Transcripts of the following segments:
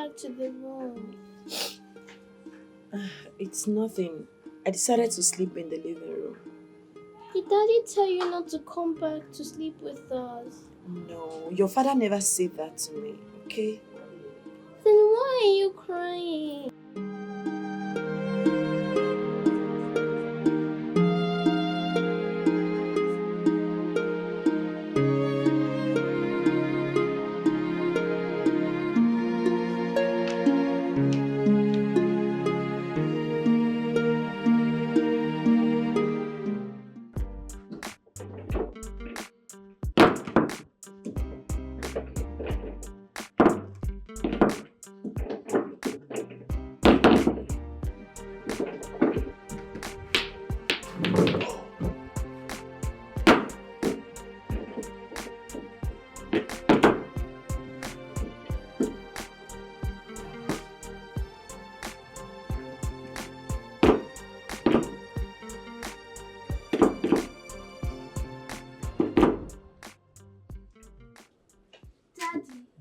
back to the room? It's nothing. I decided to sleep in the living room. Did Daddy tell you not to come back to sleep with us? No, your father never said that to me, okay? Then why are you crying?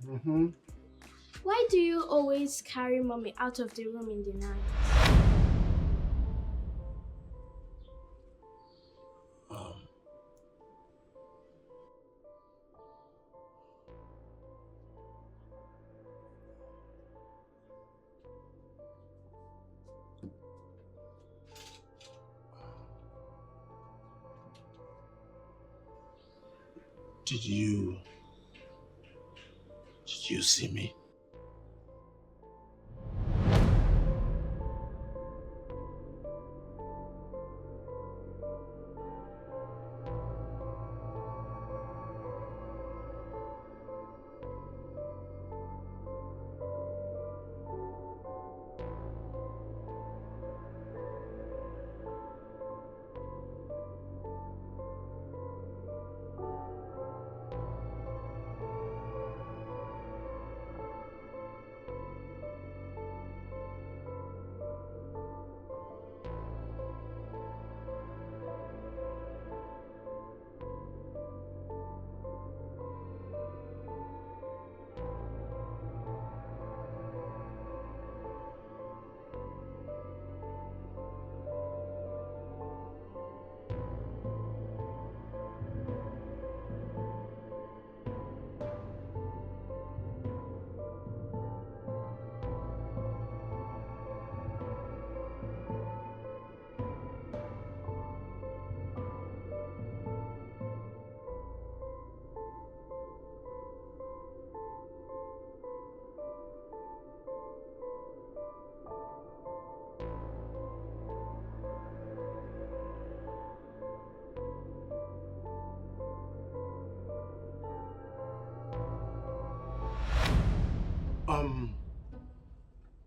Mm-hmm. Why do you always carry mommy out of the room in the night? Um, did you see me?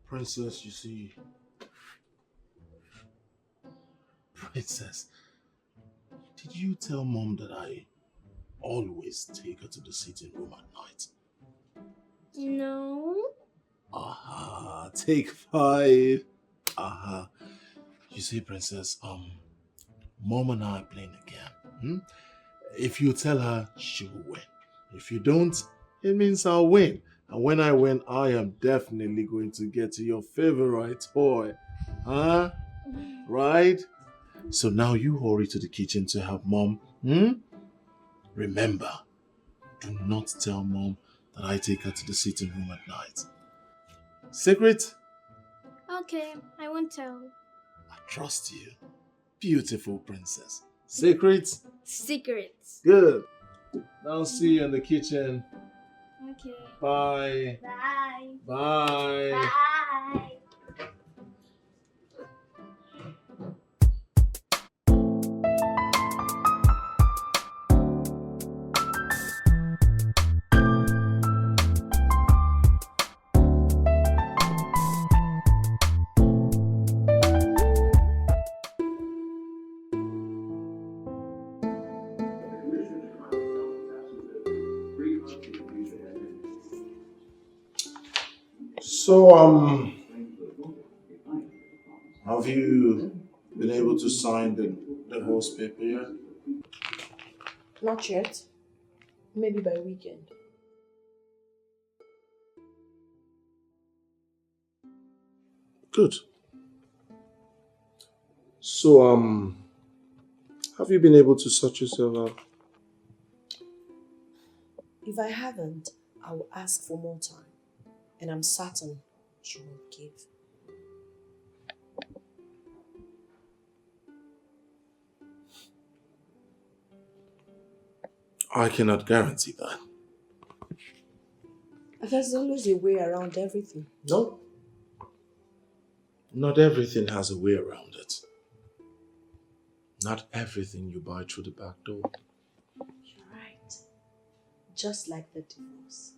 Princess, you see, Princess, did you tell Mom that I always take her to the sitting room at night? No. Aha, take 5. Aha. You see, Princess, Mom and I are playing a game. Hmm? If you tell her, she will win. If you don't, it means I'll win. And when I win, I am definitely going to get your favorite toy. Huh? Right? So now you hurry to the kitchen to help Mom. Remember, do not tell Mom that I take her to the sitting room at night. Secret? Okay, I won't tell. I trust you. Beautiful princess. Secret? Secrets. Good. Now see you in the kitchen. Okay. Bye. Bye. Bye. Bye. So, have you been able to sign the divorce paper yet? Not yet. Maybe by weekend. Good. So, have you been able to sort yourself out? If I haven't, I will ask for more time. And I'm certain she won't give. I cannot guarantee that. There's always a way around everything. No. Not everything has a way around it. Not everything you buy through the back door. You're right. Just like the divorce.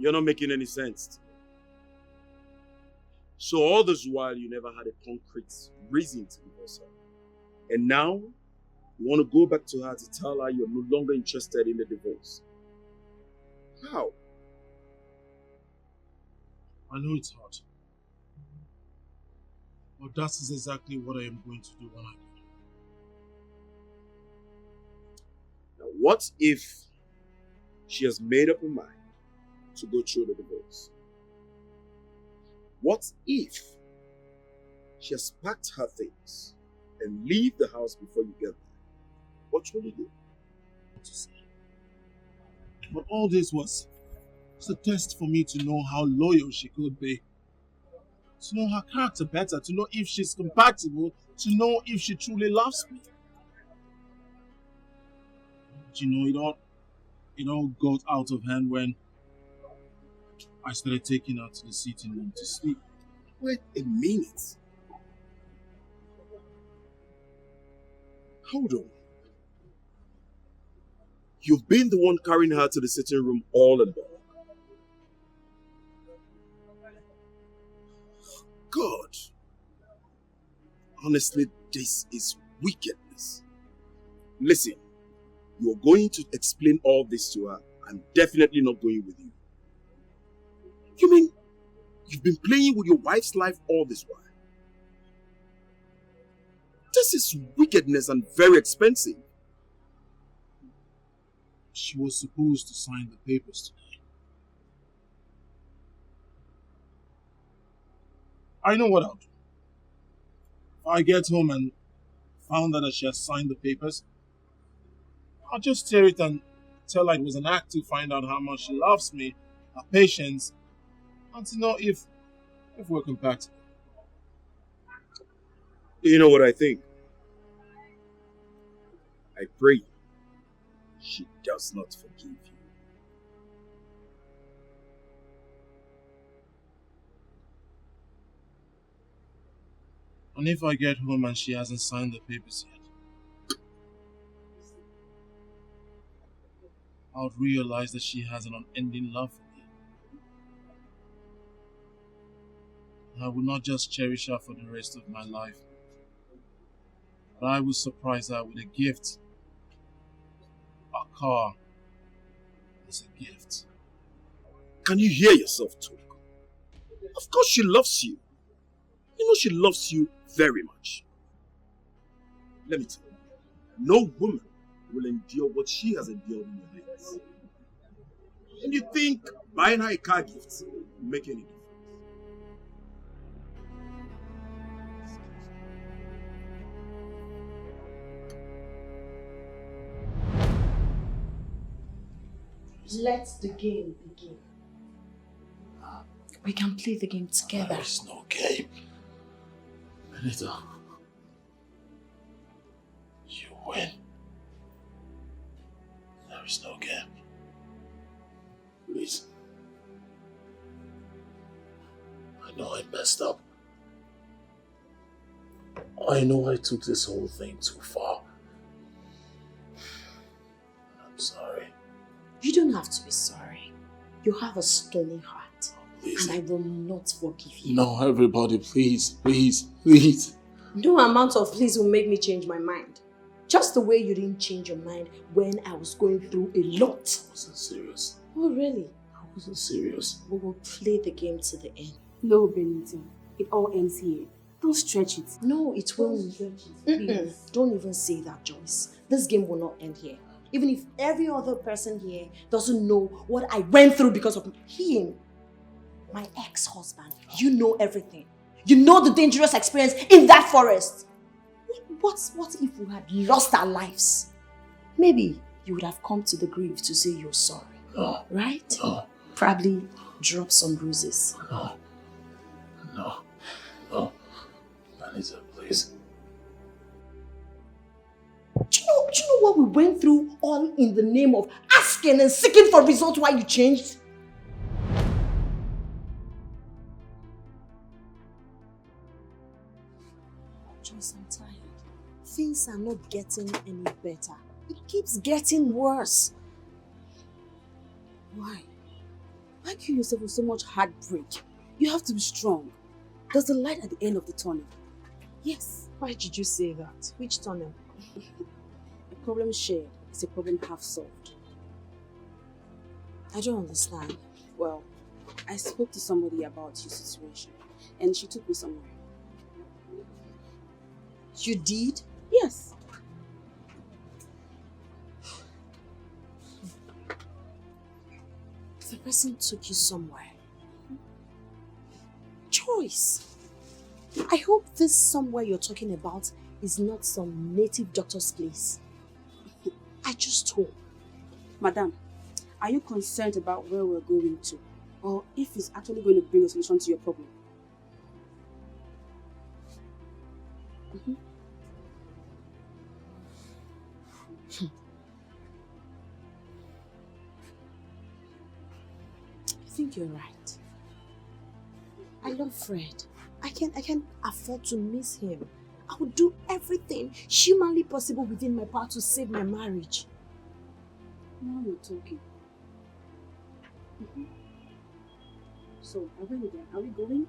You're not making any sense. So all this while you never had a concrete reason to divorce her. And now you want to go back to her to tell her you're no longer interested in the divorce. How? I know it's hard. But that is exactly what I am going to do when I get home. Now what if she has made up her mind to go through the divorce? What if she has packed her things and leave the house before you get there? What will you do? But all this was a test for me to know how loyal she could be. To know her character better, to know if she's compatible, to know if she truly loves me. But you know, it all got out of hand when I started taking her to the sitting room to sleep. Wait a minute. Hold on. You've been the one carrying her to the sitting room all along. God. Honestly, this is wickedness. Listen, you're going to explain all this to her. I'm definitely not going with you. You mean you've been playing with your wife's life all this while? This is wickedness and very expensive. She was supposed to sign the papers today. I know what I'll do. If I get home and found out that she has signed the papers, I'll just tear it and tell her it was an act to find out how much she loves me, her patience, and to know if we're compatible. You know what I think? I pray she does not forgive you. And if I get home and she hasn't signed the papers yet, I'll realize that she has an unending love for me. And I will not just cherish her for the rest of my life, but I will surprise her with a gift. A car is a gift. Can you hear yourself talk? Of course she loves you. You know she loves you very much. Let me tell you, no woman will endure what she has endured in your hands. And you think buying her a car gift will make any difference? Let the game begin. We can play the game together. There is no game. Benita, you win. There is no game. Please. I know I messed up. I know I took this whole thing too far. I'm sorry. You don't have to be sorry. You have a stony heart. Please. And I will not forgive you. No, everybody, please, please, please. No amount of please will make me change my mind. Just the way you didn't change your mind when I was going through a lot. I wasn't serious. Oh, really? I wasn't serious. We will play the game to the end. No, Benito. It all ends here. Don't stretch it. No, it won't. Don't even say that, Joyce. This game will not end here. Even if every other person here doesn't know what I went through because of him. My ex-husband, you know everything. You know the dangerous experience in that forest. What if we had lost our lives? Maybe you would have come to the grave to say you're sorry. No. Right? No. Probably drop some bruises. No. No. No. Anita, please. Do you know what we went through all in the name of asking and seeking for results why you changed? Joyce, I'm tired. Things are not getting any better. It keeps getting worse. Why? Why kill yourself with so much heartbreak? You have to be strong. There's a light at the end of the tunnel. Yes. Why did you say that? Which tunnel? A problem shared is a problem half solved. I don't understand. Well, I spoke to somebody about your situation and she took me somewhere. You did? Yes. The person took you somewhere. Joyce, I hope this somewhere you're talking about is not some native doctor's place. I just hope. Madam, are you concerned about where we're going to? Or if it's actually going to bring a solution to your problem? I think you're right. I love Fred. I can't afford to miss him. I will do everything humanly possible within my power to save my marriage. Now you're talking. So, are we again? Are we going?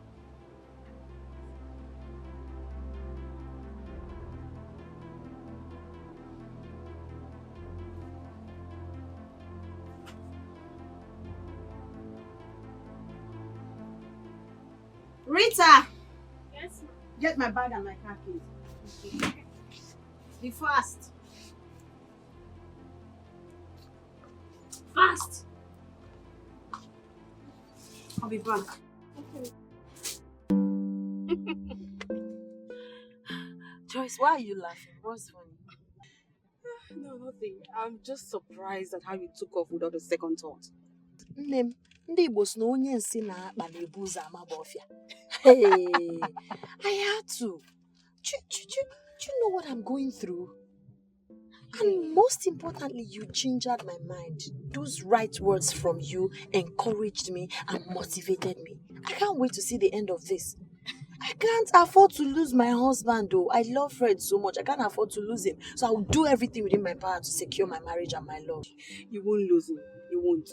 Rita! Yes, ma'am. Get my bag and my car keys. Be fast. Fast! I'll be back. Joyce, why are you laughing? What's funny? No, nothing. I'm just surprised at how you took off without a second thought. Nne, ndị Igbo sị na onye nsị na-akpa na-ebu ụzọ amaba ọfịa. Hey, I had to. Do you know what I'm going through? And most importantly, you gingered my mind. Those right words from you encouraged me and motivated me. I can't wait to see the end of this. I can't afford to lose my husband though. I love Fred so much. I can't afford to lose him. So I will do everything within my power to secure my marriage and my love. You won't lose him. You won't.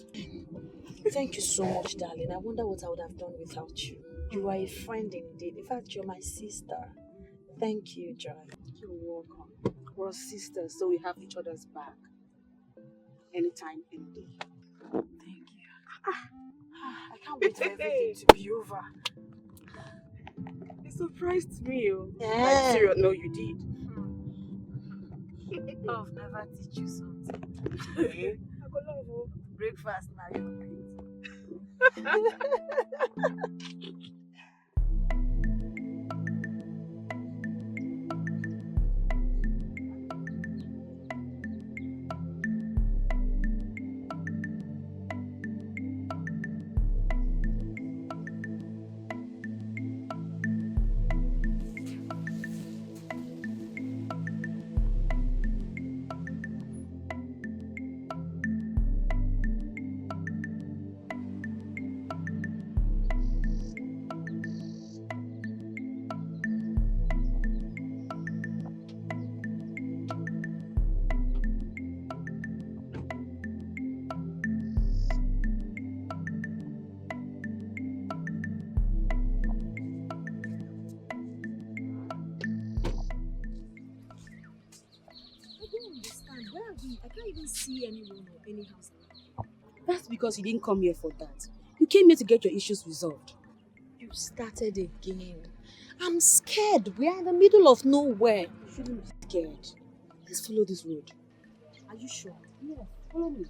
Thank you so much, darling. I wonder what I would have done without you. You are a friend indeed. In fact, you're my sister. Thank you, Joy. You're welcome. We're sisters, so we have each other's back. Anytime, any day. Thank you. I can't wait for everything to be over. It surprised me. Yeah. Like, serious? No, you did. Love never teach you something. I go love you. Breakfast now you eat. I can't even see anyone or any house around. That's because you didn't come here for that. You came here to get your issues resolved. You started again. I'm scared. We are in the middle of nowhere. You shouldn't be scared. Let's follow this road. Are you sure? Yeah, follow me.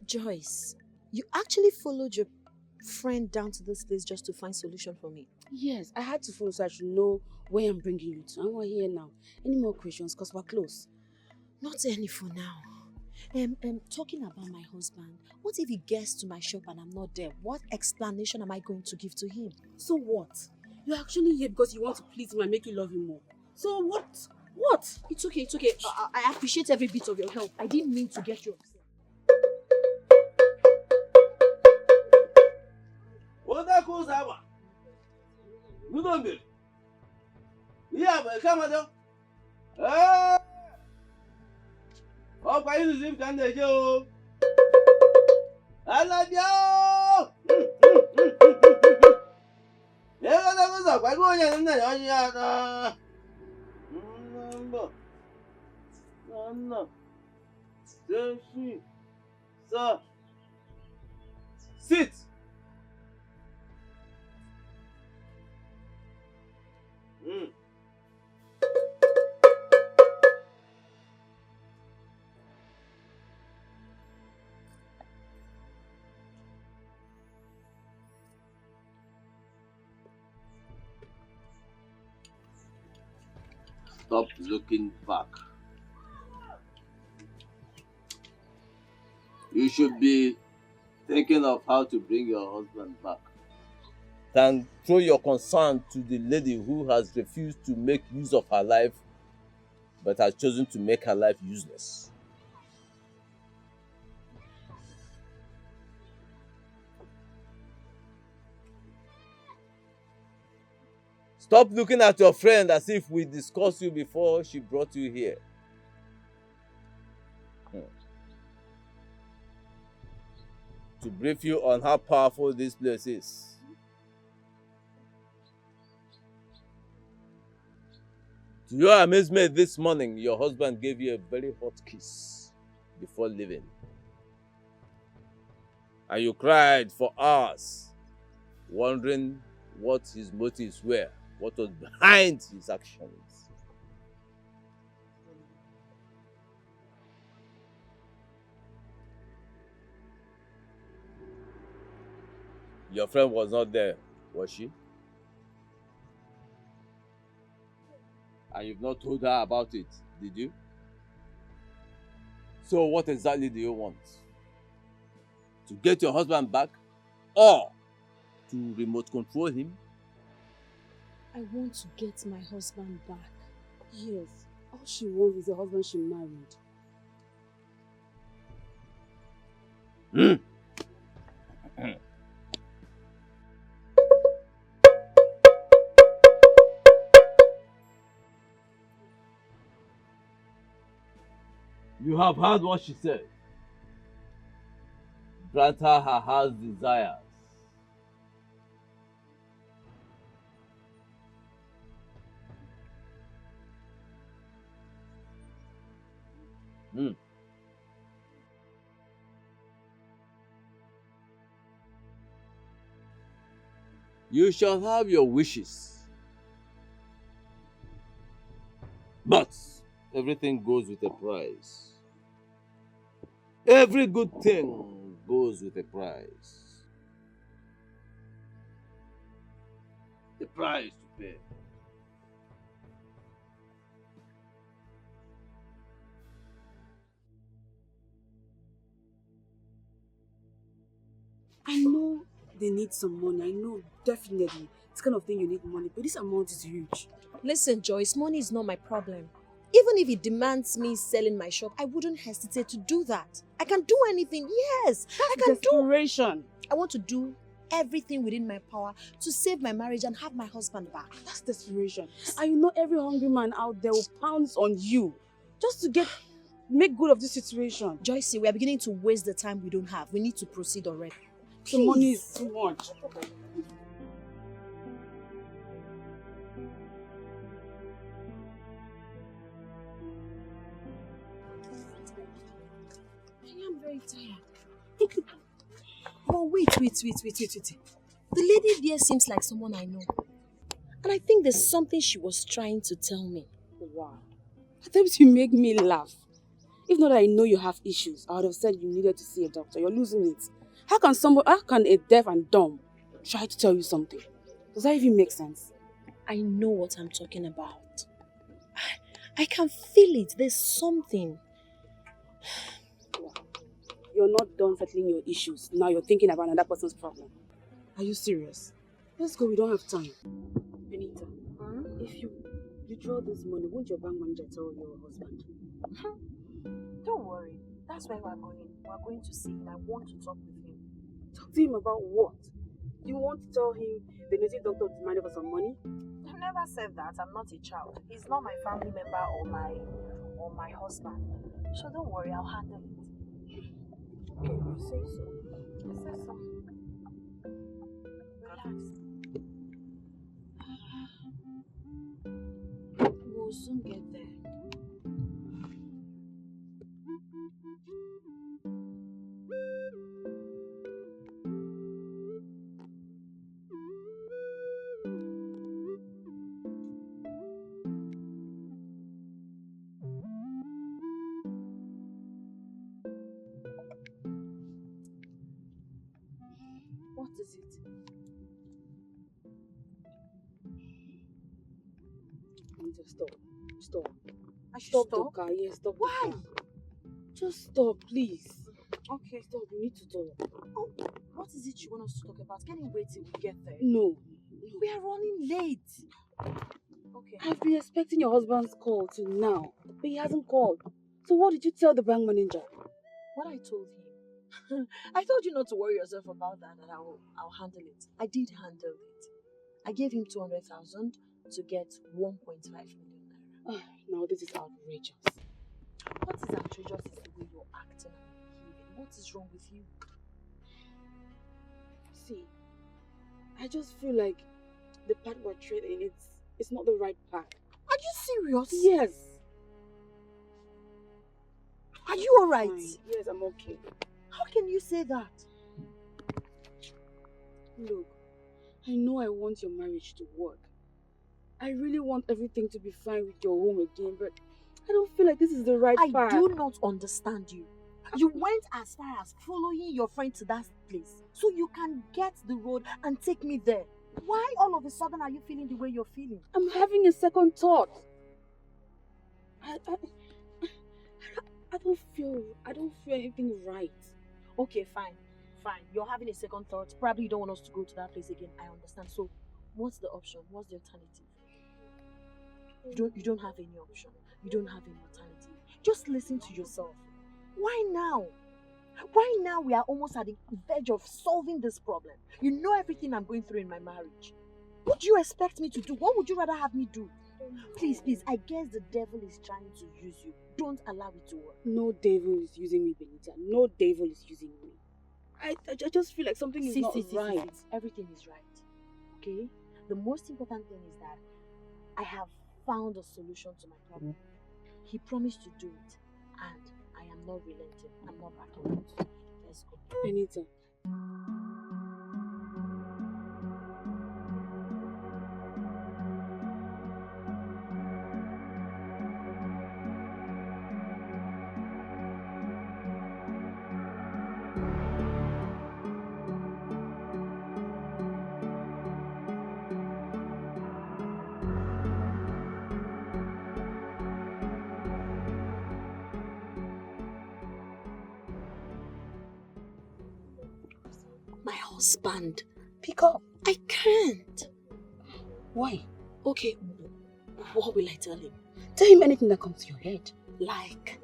Joyce, you actually followed your friend down to this place just to find solution for me. Yes, I had to follow so I should know where I'm bringing you to. And we're here now. Any more questions? Because we're close. Not any for now. Talking about my husband, what if he gets to my shop and I'm not there? What explanation am I going to give to him? So what? You're actually here because you want to please him and make you love him more. So what? What? It's okay, it's okay. I appreciate every bit of your help. I didn't mean to get you upset. Ọkwa izuzu m ka m na-eje o. Alabịa o. Ego ụzọ kwa gị onye nna ya onye ya na. Mbọ. Nna. Seshi. Sir. Sit. Stop looking back. You should be thinking of how to bring your husband back. Than throw your concern to the lady who has refused to make use of her life but has chosen to make her life useless. Stop looking at your friend as if we discussed you before she brought you here. To brief you on how powerful this place is. To your amazement this morning, your husband gave you a very hot kiss before leaving. And you cried for hours, wondering what his motives were, what was behind his actions. Your friend was not there, was she? And you've not told her about it, did you? So what exactly do you want? To get your husband back? Or to remote control him? I want to get my husband back. Yes, all she wants is a husband she married. You have heard what she said. Grant her her heart's desires. You shall have your wishes. But everything goes with a price. Every good thing goes with a price. The price to pay. I know they need some money. I know, definitely. It's kind of thing you need money, but this amount is huge. Listen, Joyce, money is not my problem. Even if it demands me selling my shop, I wouldn't hesitate to do that. I can do anything. Yes, I can do. Desperation. I want to do everything within my power to save my marriage and have my husband back. That's desperation. And you know every hungry man out there will pounce on you just to make good of this situation. Joyce, we are beginning to waste the time we don't have. We need to proceed already. The money is too much. I am very tired. Oh, wait. The lady there seems like someone I know. And I think there's something she was trying to tell me. Wow. At times you make me laugh. If not that I know you have issues, I would have said you needed to see a doctor. You're losing it. How can a deaf and dumb try to tell you something? Does that even make sense? I know what I'm talking about. I can feel it. There's something. Wow. You're not done settling your issues. Now you're thinking about another person's problem. Are you serious? Let's go. We don't have time. Benita, if you draw this money, won't your bank manager tell your husband? Don't worry. That's why we're going. We're going to see him. I want to talk with him. Talk to him about what? You want to tell him the native doctor demanded for some money? I've never said that. I'm not a child. He's not my family member or my husband. So don't worry, I'll handle it. Okay, you say so. I say so. Relax. We'll soon get there. What is it? Anita, stop. I should Stop stop? the car. Yes, stop. Why? The car. Just stop, please. Okay. Stop. We need to talk. Oh, what is it you want us to talk about? Can you wait till we get there? No. We are running late. Okay. I've been expecting your husband's call till now, but he hasn't called. So what did you tell the bank manager? What I told him. I told you not to worry yourself about that, and I'll handle it. I did handle it. I gave him 200,000 to get 1.5 million naira. Now this is outrageous. What is outrageous is the way you're acting and behaving. What is wrong with you? See, I just feel like the path we're treading, it's not the right path. Are you serious? Yes. Are you alright? Yes, I'm okay. How can you say that? Look, I know I want your marriage to work. I really want everything to be fine with your home again, but I don't feel like this is the right path. I do not understand you. You went as far as following your friend to that place so you can get the road and take me there. Why all of a sudden are you feeling the way you're feeling? I'm having a second thought. I don't feel anything right. Okay, fine. You're having a second thought. Probably you don't want us to go to that place again. I understand. So, what's the option? What's the alternative? You don't have any option. You don't have any alternative. Just listen to yourself. Why now? Why now we are almost at the verge of solving this problem? You know everything I'm going through in my marriage. What do you expect me to do? What would you rather have me do? Please, I guess the devil is trying to use you. Don't allow it to work. No devil is using me, Benita. No devil is using me. I just feel like something is not right. Everything is right. Okay? The most important thing is that I have found a solution to my problem. He promised to do it, and I am not relenting. I'm not backing out. Let's go. Benita. My husband. Pick up. I can't. Why? Okay, what will I tell him? Tell him anything that comes to your head. Like,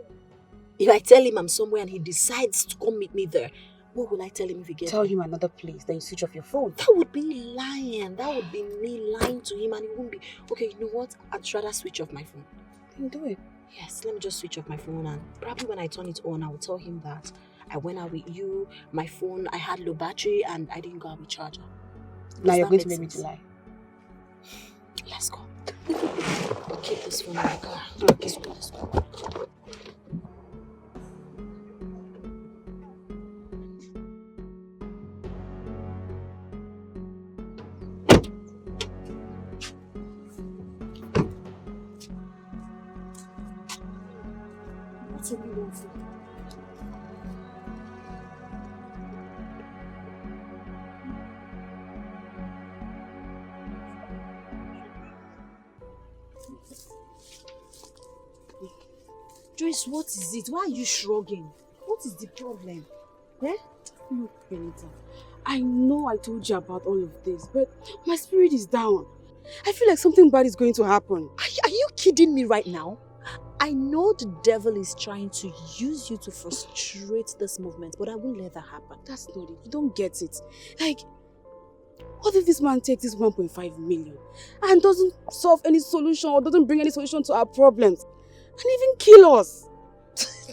if I tell him I'm somewhere and he decides to come meet me there, what will I tell him if he gets Tell there? him another place, then you switch off your phone. That would be lying. That would be me lying to him and it won't be... Okay, you know what? I'd rather switch off my phone. Then do it. Yes, let me just switch off my phone and probably when I turn it on, I will tell him that I went out with you, my phone, I had low battery and I didn't go out with charger. Now Does you're that going to make make me to sense? lie. Let's go. Keep this phone in the car. Okay. Let's go. What's everyone for? Joyce, what is it? Why are you shrugging? What is the problem? Eh? Look, Benita, I know I told you about all of this, but my spirit is down. I feel like something bad is going to happen. Are you kidding me right now? I know the devil is trying to use you to frustrate this movement, but I won't let that happen. That's not it. You don't get it. Like, what if this man takes this 1.5 million and doesn't solve any solution or doesn't bring any solution to our problems and even kill us?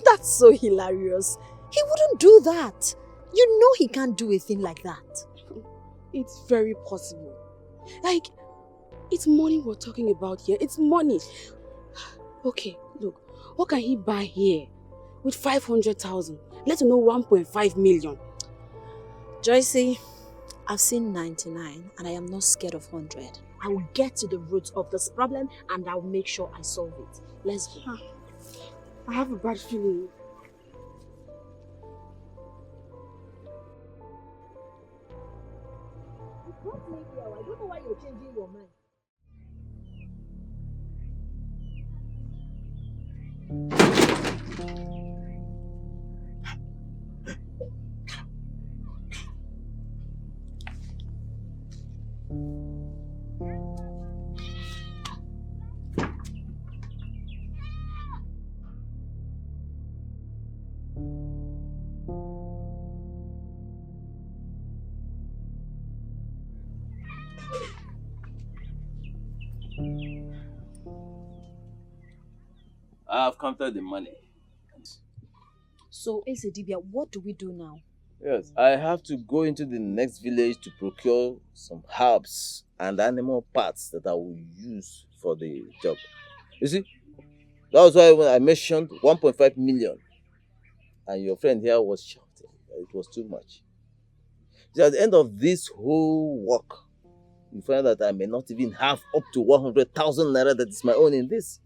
That's so hilarious. He wouldn't do that. You know he can't do a thing like that. It's very possible. Like, it's money we're talking about here. It's money. Okay, look, what can he buy here with 500,000? Let alone 1.5 million. Joycey, I've seen 99 and I am not scared of 100. I will get to the root of this problem and I'll make sure I solve it. Let's go. I have a bad feeling. I don't know why you're changing your mind. I have counted the money. So, Dibia, what do we do now? Yes, I have to go into the next village to procure some herbs and animal parts that I will use for the job. You see, that was why when I mentioned 1.5 million and your friend here was shouting that it was too much. See, at the end of this whole work, you find that I may not even have up to 100,000 naira that is my own in this.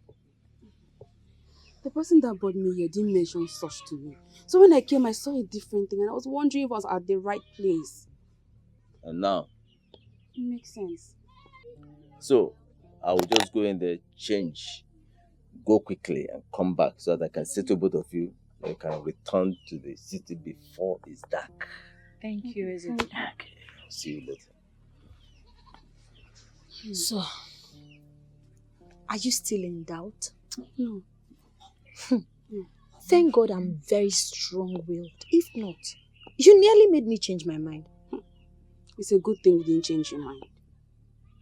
The person that bought me here didn't mention such to me. So when I came, I saw a different thing and I was wondering if I was at the right place. And now, It makes sense. so I will just go in there, change, go quickly and come back so that I can settle both of you and can return to the city before it's dark. Thank you, Ezzy. Okay, see you later. So, are you still in doubt? No. Thank God I'm very strong-willed. If not, you nearly made me change my mind. It's a good thing you didn't change your mind.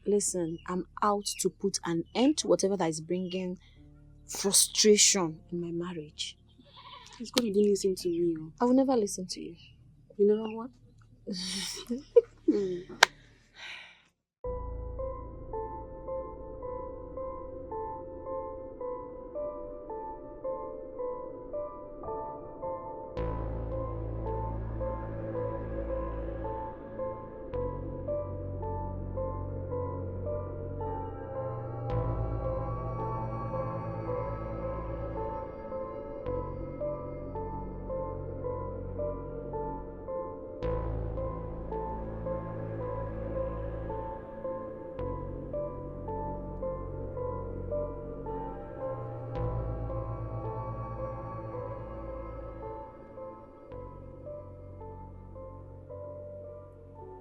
Listen, I'm out to put an end to whatever that is bringing frustration in my marriage. It's good you didn't listen to me. I will never listen to you. You know what?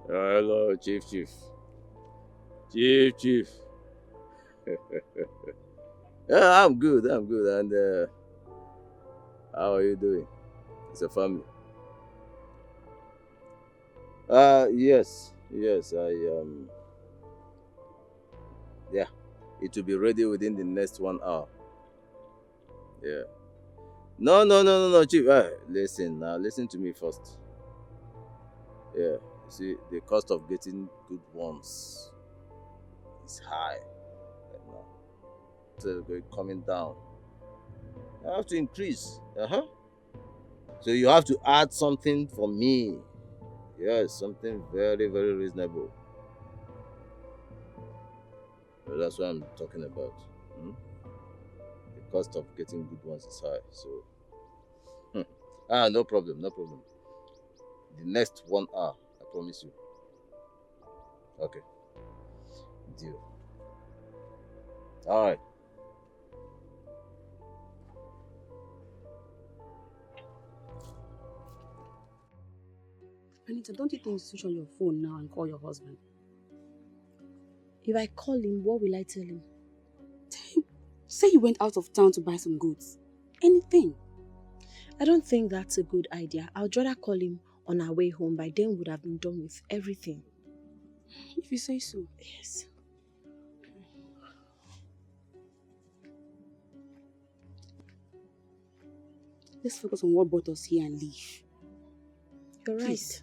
Hello, Chief. Chief. Yeah, I'm good. And how are you doing? It's a family. Yes. Yeah, it will be ready within the next 1 hour. Yeah. No, Chief. Listen to me first. Yeah, you see, the cost of getting good ones is high right now. So we're coming down. I have to increase. So you have to add something for me. Yes, something very, very reasonable. Well, that's what I'm talking about. Hmm? The cost of getting good ones is high. So, no problem. The next 1 hour, I promise you. Okay, deal. All right. Anita, don't you think you switch on your phone now and call your husband? If I call him, what will I tell him? Say you went out of town to buy some goods. Anything. I don't think that's a good idea. I'd rather call him on our way home. By then, would have been done with everything. If you say so. Yes. Let's focus on what brought us here and leave. You're Please. right.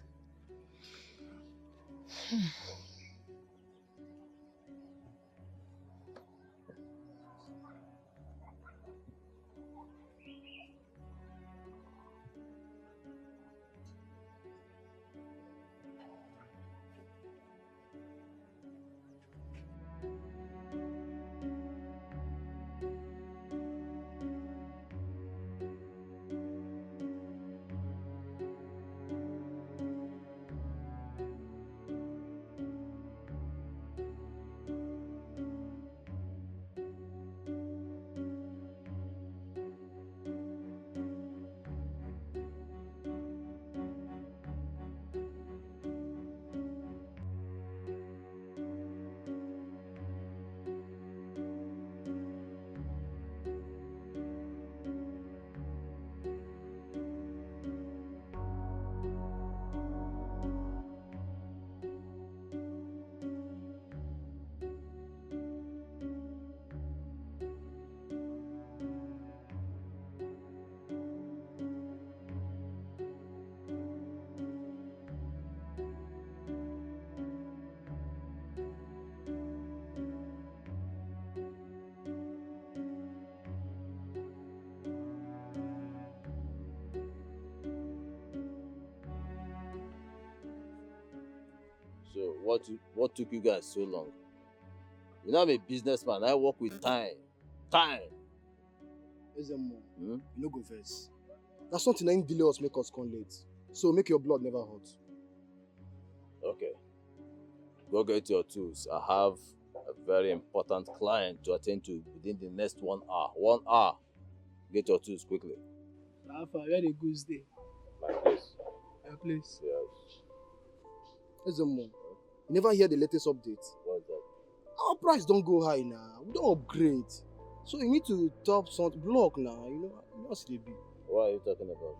So what took you guys so long? You know I'm a businessman. I work with time. Time. Ezemo, Hmm? you no go vex. That's something that delay us make us come late. So make your blood never hot. Okay. Go get your tools. I have a very important client to attend to within the next 1 hour. 1 hour. Get your tools quickly. Alpha, where the goods day? My place. Your place. Yes. Ezemo, you never hear the latest update. What's that? Our price don't go high now. We don't upgrade. So you need to top some block now. You know as they be. What are you talking about?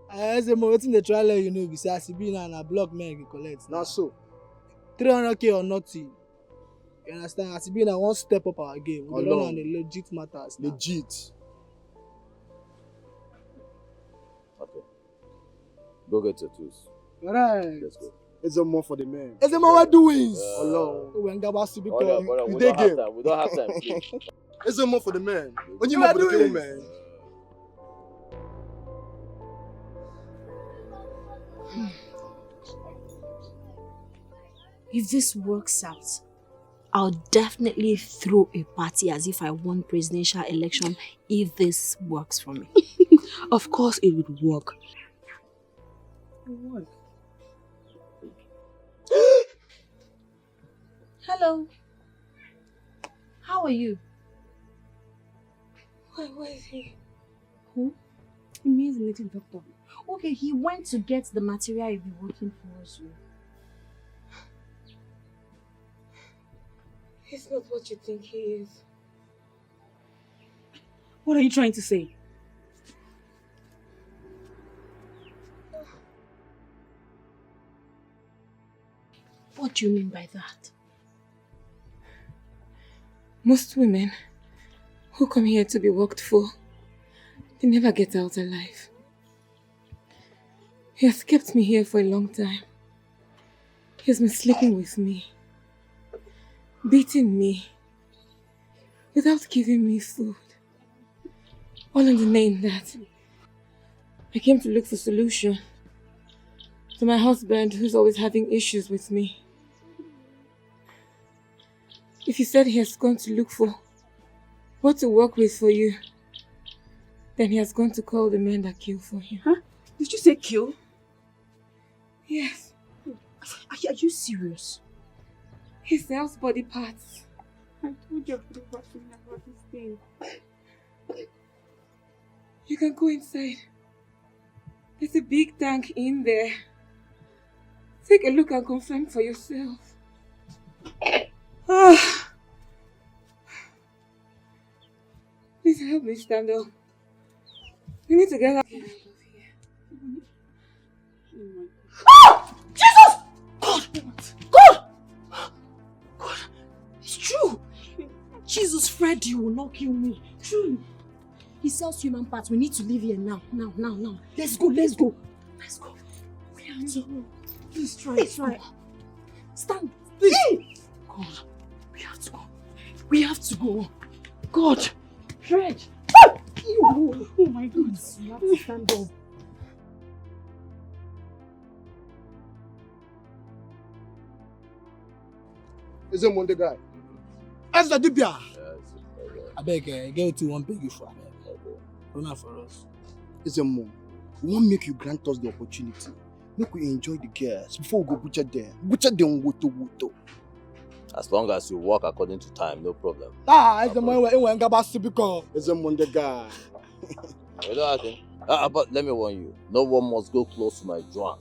As a wetin dey try let you know be say as e be now na block men go collect. Now so. 300k or nothing. You understand? As e be now, one step up our game. We dey run on the legit matters. Now. Legit. Okay. Go get your tools. Alright. Let's go. Ezemo for the men. Ezemo, what doings? Hello. When Gabasi be Brother, calling. we don't have time. We don't have time. Please. Ezemo for the men. When you What for the doings? kill man. If this works out, I'll definitely throw a party as if I won presidential election if this works for me. Of course it would work. It would work. Hello. How are you? Where is he? Who? He means the native doctor. Okay, he went to get the material you'll be working for us with. He's not what you think he is. What are you trying to say? What do you mean by that? Most women who come here to be worked for, they never get out alive. He has kept me here for a long time. He has been sleeping with me, beating me, without giving me food. All in the name that I came to look for solution to my husband who's always having issues with me. If you said he has gone to look for what to work with for you, then he has gone to call the men that kill for him. Huh? Did you say kill? Yes. Are you serious? He sells body parts. I told you about this thing. You can go inside. There's a big tank in there. Take a look and confirm for yourself. Please help me stand up. We need to get out of here. Jesus! God! God! It's true! Jesus, Fred, you will not kill me. True. He sells human parts. We need to leave here now. Now. Let's go. We have to go. Please try. Stand. Please. God, we have to go. God. Fred. Oh my God. You have to stand up. Is it Monday guy? As the Dibia. I beg, get to one beg you for not for us. Is it mom? We won't make you grant us the opportunity. Make we enjoy the girls before we go butcher them. Butcher them woto. As long as you walk according to time, no problem. It's the man where I'm going to because. Is it Monday guy? You know what I think? But let me warn you, no one must go close to my Joan.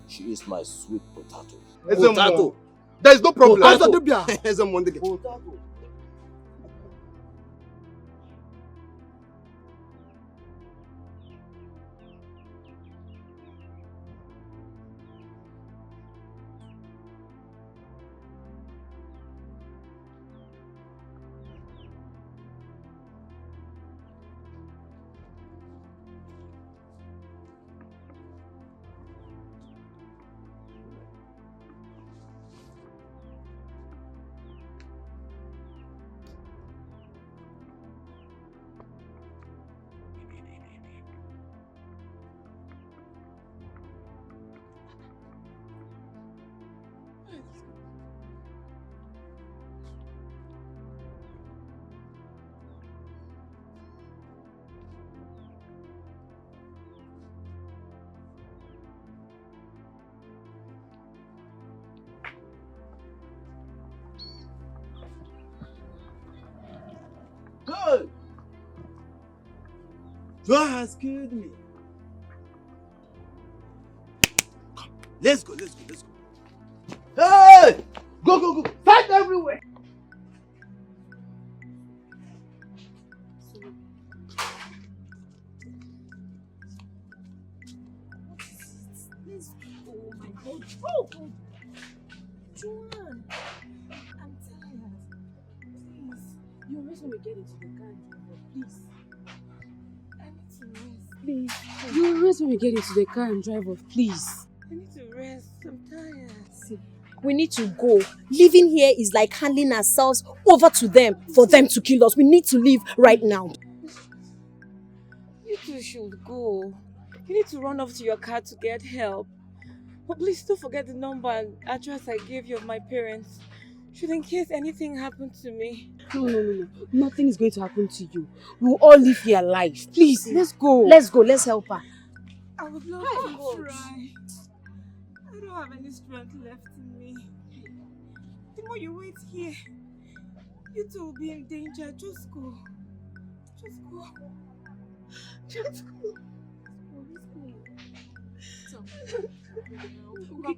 She is my sweet potato. Is it mom? There is no problem. As the Dibia. Is it Monday guy? Potato. Good. Joa has killed me. Come, let's go. Hey! Go. Fight everywhere. Let's go. Oh my God. Oh, Joanne. I'm tired. Please. You rest when we get into the car. Please. I need to rest. Please. You rest when we get into the car and drive off, please. I need to rest. I'm tired. See, we need to go. Living here is like handing ourselves over to them for them to kill us. We need to leave right now. You two should go. You need to run off to your car to get help. But please don't forget the number and address I gave you of my parents. Should in case anything happened to me. No. Nothing is going to happen to you. We will all live here alive. Please, let's go. Let's go. Let's help her. I would love to try. I don't have any strength left in me. The more you wait here, you two will be in danger. Just go.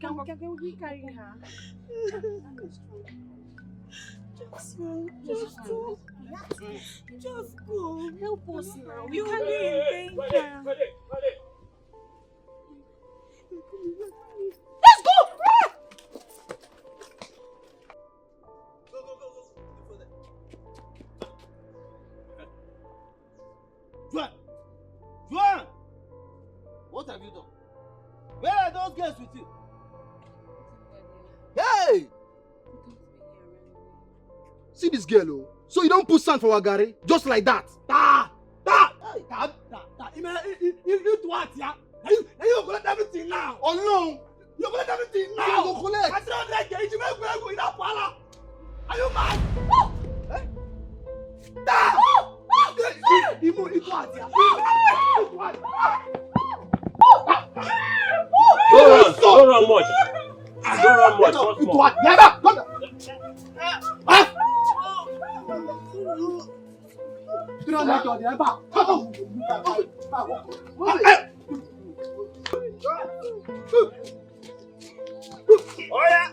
Can we carry her? Just go. Help us now. We You can't be in danger. Let's go! Juan! Juan! What have you done? Where are those girls with you? Hey! See this girl, oh. So you don't put sand for Wagari? Just like that? You what, yeah? You collect everything now. Oh no! You collect everything now. You go collect. I don't like it. You make me go in that parlor. Are you mad? You what, yeah? Don't run much. Don't run much. Once more. Oh yeah.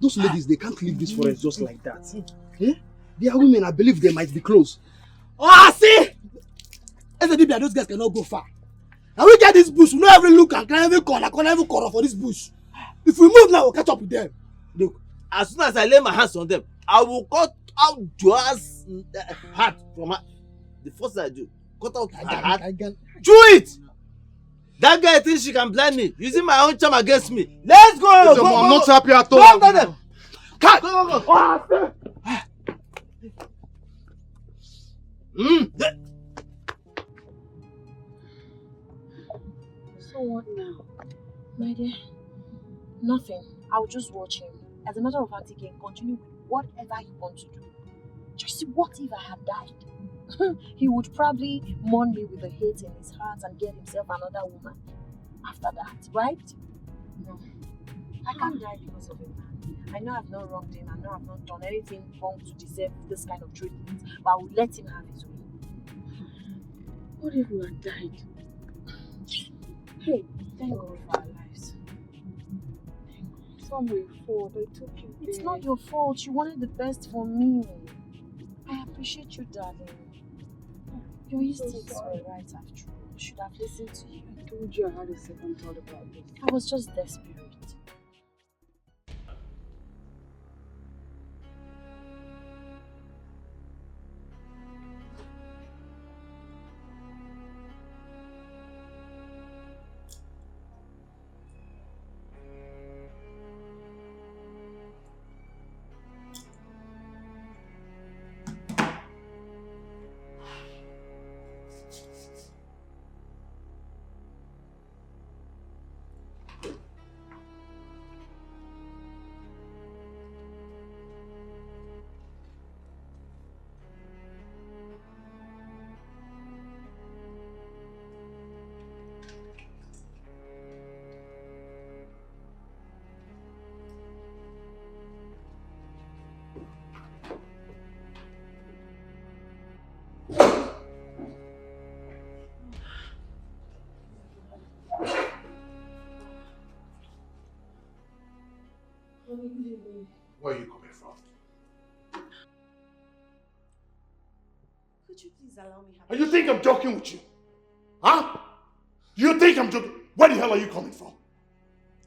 Those ladies, they can't leave this forest just like that. Eh? They are women, I believe they might be close. Oh, see! Dibia, those guys cannot go far. Now we get this bush, we know every look and every corner for this bush. If we move now, we'll catch up with them. Look, as soon as I lay my hands on them, I will cut out Joa's heart from her. The first thing I do, cut out her heart. Do it! That guy thinks she can blind me, using my own charm against me. Let's go! I'm not happy at all. Go after them! Cut! Go! So what now? My dear, nothing. I'll just watch him. As a matter of fact, he can continue with whatever he wants to do. Just see, what if I had died? He would probably mourn me with a hate in his heart and get himself another woman after that, right? No. I can't die because of a man. I know I've not wronged him. I know I've not done anything wrong to deserve this kind of treatment, but I will let him have his way. What if we had died? Hey, thank God for our lives. It's not my fault. I took you there. It's not your fault. You wanted the best for me. I appreciate you, darling. Your instincts were right after all. I should have listened to you. I told you I had a second thought about this. I was just desperate. Where are you coming from? Could you please allow me have And you think I'm joking with you? Huh? You think I'm joking? Where the hell are you coming from?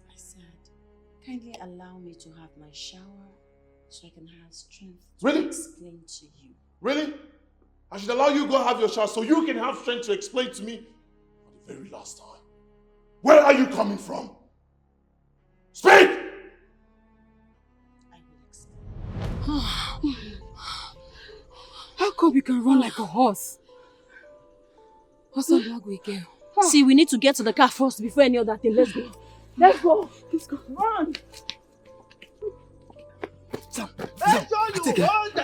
I said, kindly allow me to have my shower so I can have strength to Really? explain to you. Really? I should allow you go have your shower so you can have strength to explain to me for the very last time. Where are you coming from? Speak! I will explain. How come you can run like a horse? See, we need to get to the car first before any other thing. Let's go. Let's go. Let's go. Run. Sam,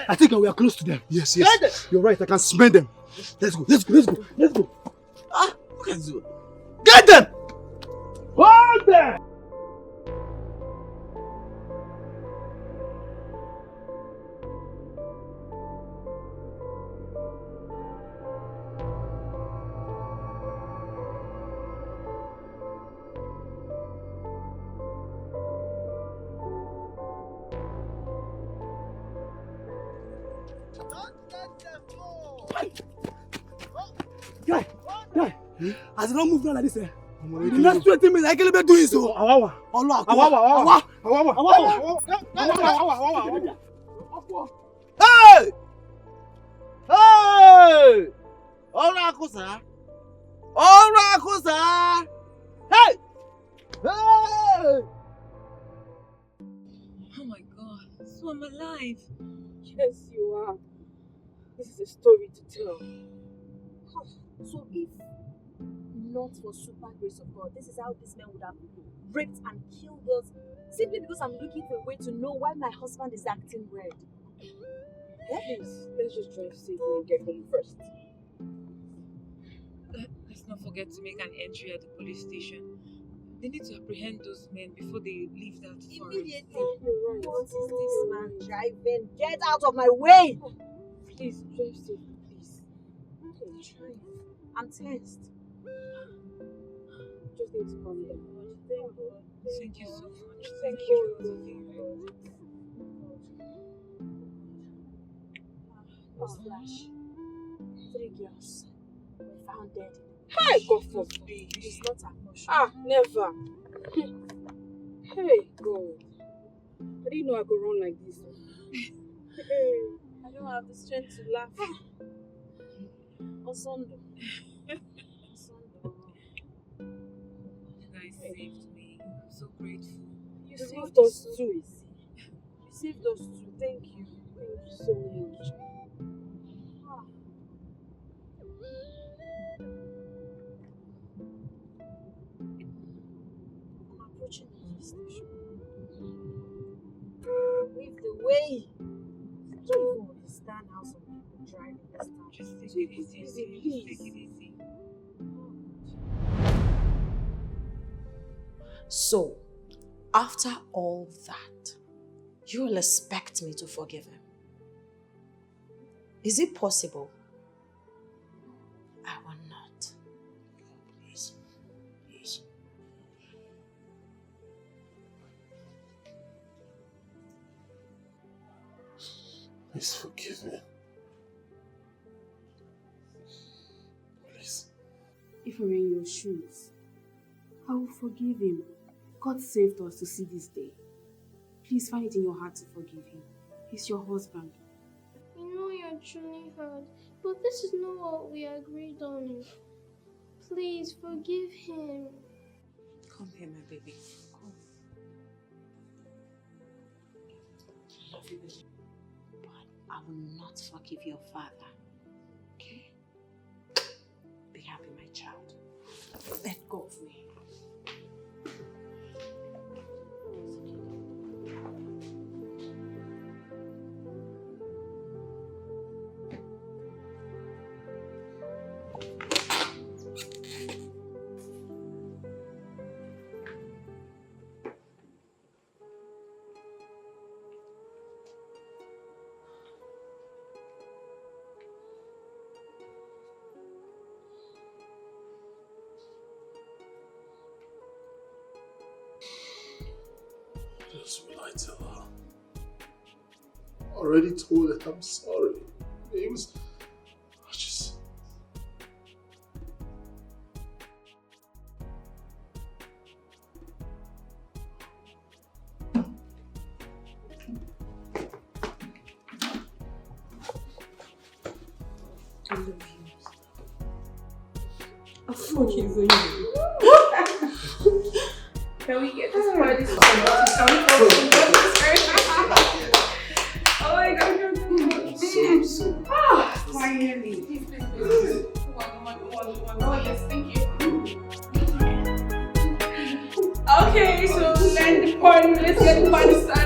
I think we are close to them. Yes. You're right. I can smell them. Let's go. Ah, look at you. Get them! Hold them! Guy, as I don't move down like this, the next 20 minutes, I can't be doing so. Awawa. Hey! Hey! Orakusa! Hey! Hey! Oh my God, so I'm alive. Yes, you are. This is a story to tell. So if not for super grace of God, this is how this man would have raped and killed us simply because I'm looking for a way to know why my husband is acting weird. Please, let's just drive safely and get home first. Let's not forget to make an entry at the police station. They need to apprehend those men before they leave that forest. Immediately. You're right. What is this man driving? Get out of my way! Please, drive safely, please. Try. I'm tensed. Just need to calm down. Thank you so much. Thank Thank you. Newsflash. 3 girls were found dead. Hey, God forbid. It's not emotional. Never. Hey, God. I didn't know I could run like this. I don't have the strength to laugh. Osondo. You guys saved me. I'm so grateful. You saved us too. You saved us too. Thank you. Thank you so much. I'm approaching the police station. Leave the way. I don't even understand how some people drive in this town. Just take it easy. Just take it easy. So, after all that, you will expect me to forgive him? Is it possible? I will not. Please. Please forgive me. Please. If we're in your shoes, I will forgive him. God saved us to see this day. Please find it in your heart to forgive him. He's your husband. I know you're truly hurt, but this is not what we agreed on. Please forgive him. Come here, my baby. Come. I love you, baby. But I will not forgive your father. Okay? Be happy, my child. Let go of me. Just will I tell her? Already told her I'm sorry. It was just. I love you. I'm forgiving you. Can we get this party started? Oh my God, you're So. finally. Come on. by the side.